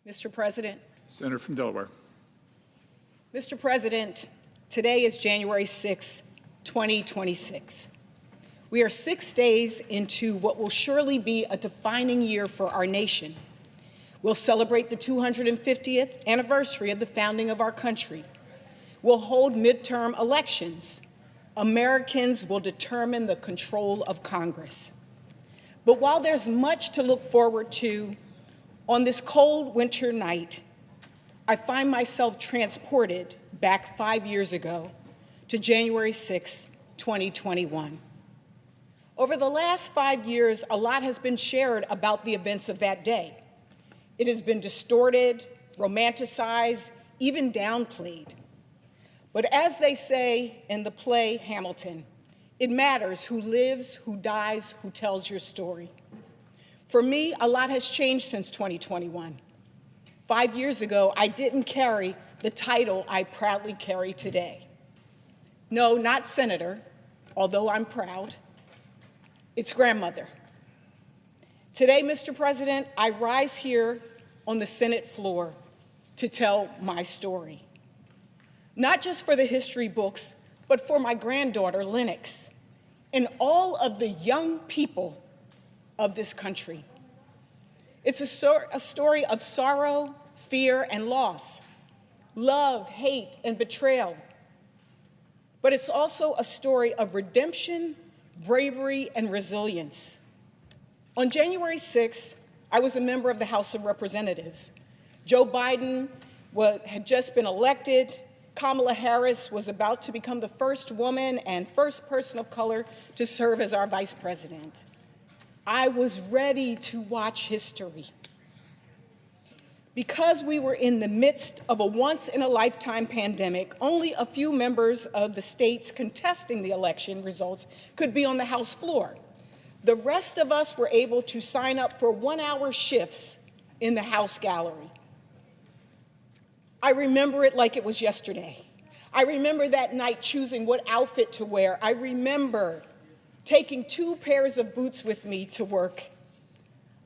Mr. President. Senator from Delaware. Mr. President, today is January 6, 2026. We are 6 days into what will surely be a defining year for our nation. We'll celebrate the 250th anniversary of the founding of our country. We'll hold midterm elections. Americans will determine the control of Congress. But while there's much to look forward to, on this cold winter night, I find myself transported back 5 years ago to January 6, 2021. Over the last 5 years, a lot has been shared about the events of that day. It has been distorted, romanticized, even downplayed. But as they say in the play Hamilton, it matters who lives, who dies, who tells your story. For me, a lot has changed since 2021. 5 years ago, I didn't carry the title I proudly carry today. No, not senator, although I'm proud. It's grandmother. Today, Mr. President, I rise here on the Senate floor to tell my story. Not just for the history books, but for my granddaughter, Lennox, and all of the young people of this country. It's a story of sorrow, fear, and loss, love, hate, and betrayal. But it's also a story of redemption, bravery, and resilience. On January 6th, I was a member of the House of Representatives. Joe Biden had just been elected. Kamala Harris was about to become the first woman and first person of color to serve as our vice president. I was ready to watch history. Because we were in the midst of a once-in-a-lifetime pandemic, only a few members of the states contesting the election results could be on the House floor. The rest of us were able to sign up for 1-hour shifts in the House gallery. I remember it like it was yesterday. I remember that night choosing what outfit to wear. I remember taking 2 pairs of boots with me to work.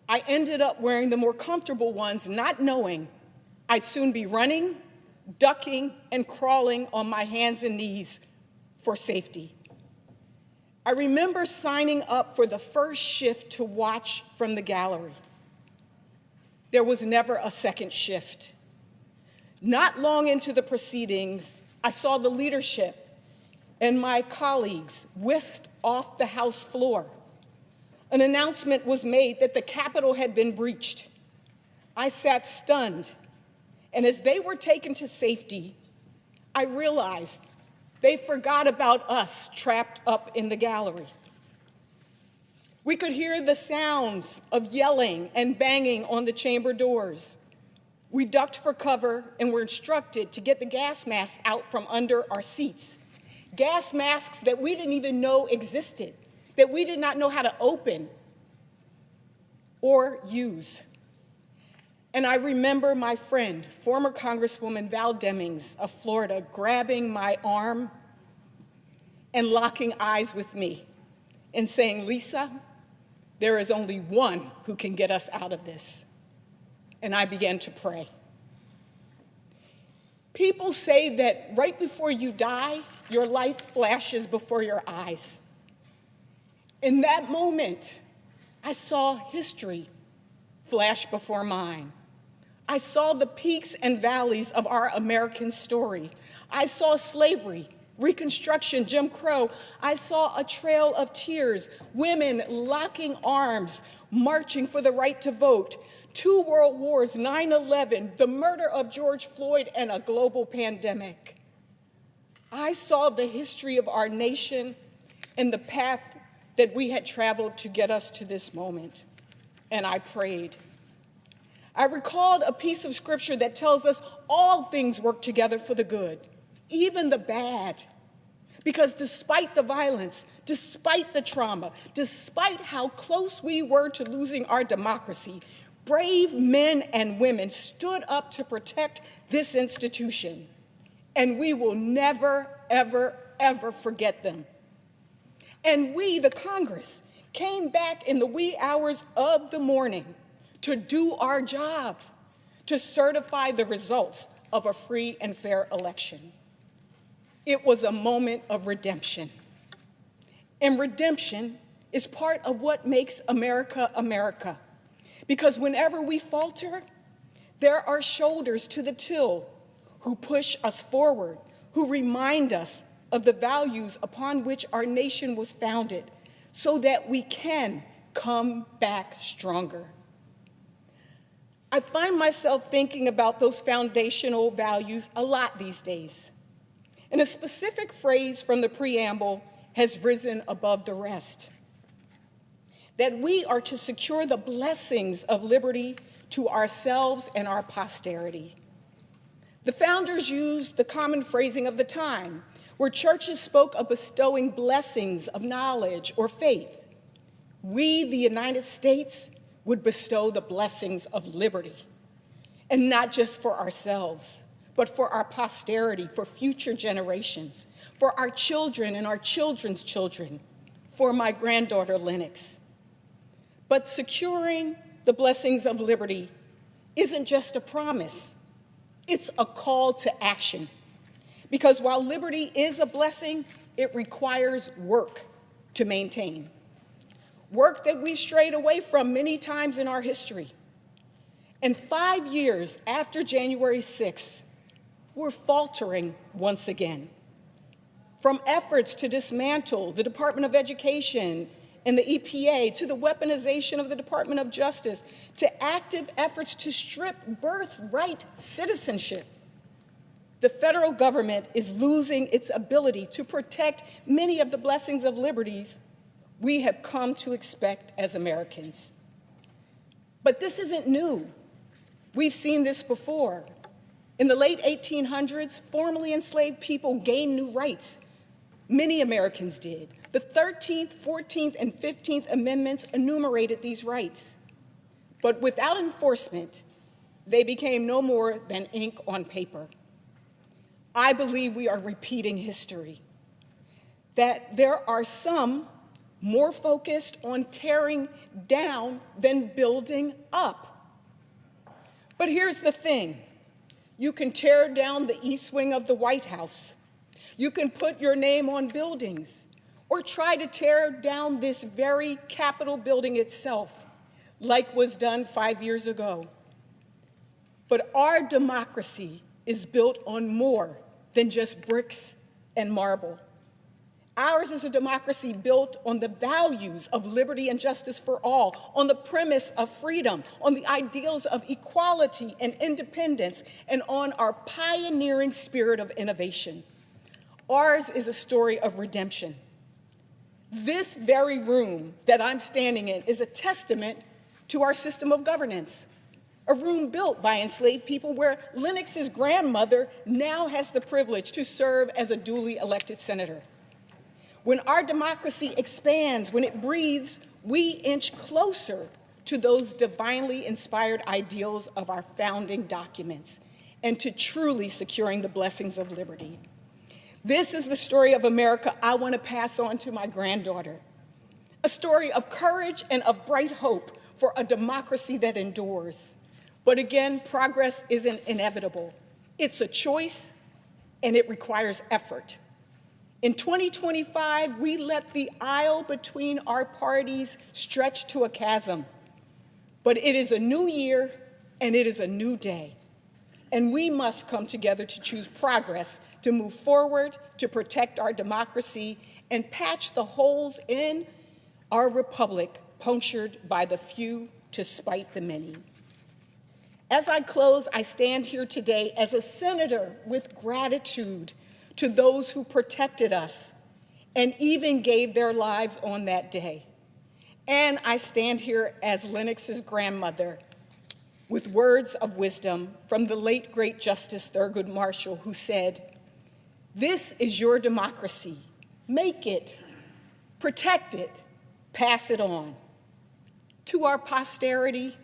I ended up wearing the more comfortable ones, not knowing I'd soon be running, ducking, and crawling on my hands and knees for safety. I remember signing up for the first shift to watch from the gallery. There was never a second shift. Not long into the proceedings, I saw the leadership and my colleagues whisked off the House floor. An announcement was made that the Capitol had been breached. I sat stunned, and as they were taken to safety, I realized they forgot about us trapped up in the gallery. We could hear the sounds of yelling and banging on the chamber doors. We ducked for cover and were instructed to get the gas masks out from under our seats. Gas masks that we didn't even know existed, that we did not know how to open or use. And I remember my friend, former Congresswoman Val Demings of Florida, grabbing my arm and locking eyes with me and saying, "Lisa, there is only one who can get us out of this." And I began to pray. People say that right before you die, your life flashes before your eyes. In that moment, I saw history flash before mine. I saw the peaks and valleys of our American story. I saw slavery, Reconstruction, Jim Crow. I saw a trail of tears, women locking arms, marching for the right to vote, 2 world wars, 9/11, the murder of George Floyd, and a global pandemic. I saw the history of our nation and the path that we had traveled to get us to this moment, and I prayed. I recalled a piece of scripture that tells us all things work together for the good, even the bad. Because despite the violence, despite the trauma, despite how close we were to losing our democracy, brave men and women stood up to protect this institution, and we will never, ever, ever forget them. And we, the Congress, came back in the wee hours of the morning to do our jobs, to certify the results of a free and fair election. It was a moment of redemption. And redemption is part of what makes America America. Because whenever we falter, there are shoulders to the till who push us forward, who remind us of the values upon which our nation was founded, so that we can come back stronger. I find myself thinking about those foundational values a lot these days. And a specific phrase from the preamble has risen above the rest: that we are to secure the blessings of liberty to ourselves and our posterity. The founders used the common phrasing of the time, where churches spoke of bestowing blessings of knowledge or faith. We, the United States, would bestow the blessings of liberty, and not just for ourselves, but for our posterity, for future generations, for our children and our children's children, for my granddaughter, Lennox. But securing the blessings of liberty isn't just a promise, it's a call to action. Because while liberty is a blessing, it requires work to maintain. Work that we've strayed away from many times in our history. And 5 years after January 6th, we're faltering once again. From efforts to dismantle the Department of Education and the EPA, to the weaponization of the Department of Justice, to active efforts to strip birthright citizenship, the federal government is losing its ability to protect many of the blessings of liberties we have come to expect as Americans. But this isn't new. We've seen this before. In the late 1800s, formerly enslaved people gained new rights. Many Americans did. The 13th, 14th, and 15th Amendments enumerated these rights. But without enforcement, they became no more than ink on paper. I believe we are repeating history, that there are some more focused on tearing down than building up. But here's the thing. You can tear down the east wing of the White House. You can put your name on buildings, or try to tear down this very Capitol building itself, like was done 5 years ago. But our democracy is built on more than just bricks and marble. Ours is a democracy built on the values of liberty and justice for all, on the premise of freedom, on the ideals of equality and independence, and on our pioneering spirit of innovation. Ours is a story of redemption. This very room that I'm standing in is a testament to our system of governance, a room built by enslaved people where Lennox's grandmother now has the privilege to serve as a duly elected senator. When our democracy expands, when it breathes, we inch closer to those divinely inspired ideals of our founding documents and to truly securing the blessings of liberty. This is the story of America I want to pass on to my granddaughter, a story of courage and of bright hope for a democracy that endures. But again, progress isn't inevitable. It's a choice, and it requires effort. In 2025, we let the aisle between our parties stretch to a chasm. But it is a new year, and it is a new day. And we must come together to choose progress, to move forward, to protect our democracy, and patch the holes in our republic punctured by the few to spite the many. As I close, I stand here today as a senator with gratitude to those who protected us and even gave their lives on that day. And I stand here as Lennox's grandmother with words of wisdom from the late great Justice Thurgood Marshall, who said, "This is your democracy. Make it, protect it, pass it on." To our posterity,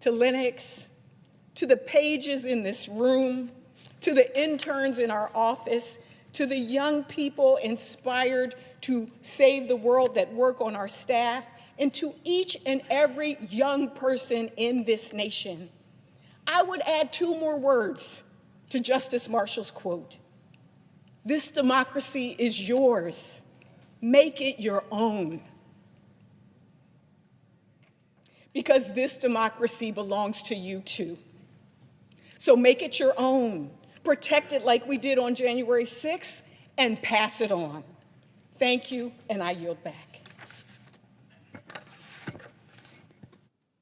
to Lennox, to the pages in this room, to the interns in our office, to the young people inspired to save the world that work on our staff, and to each and every young person in this nation, I would add 2 more words to Justice Marshall's quote. This democracy is yours. Make it your own. Because this democracy belongs to you too. So make it your own. Protect it like we did on January 6th and pass it on. Thank you, and I yield back.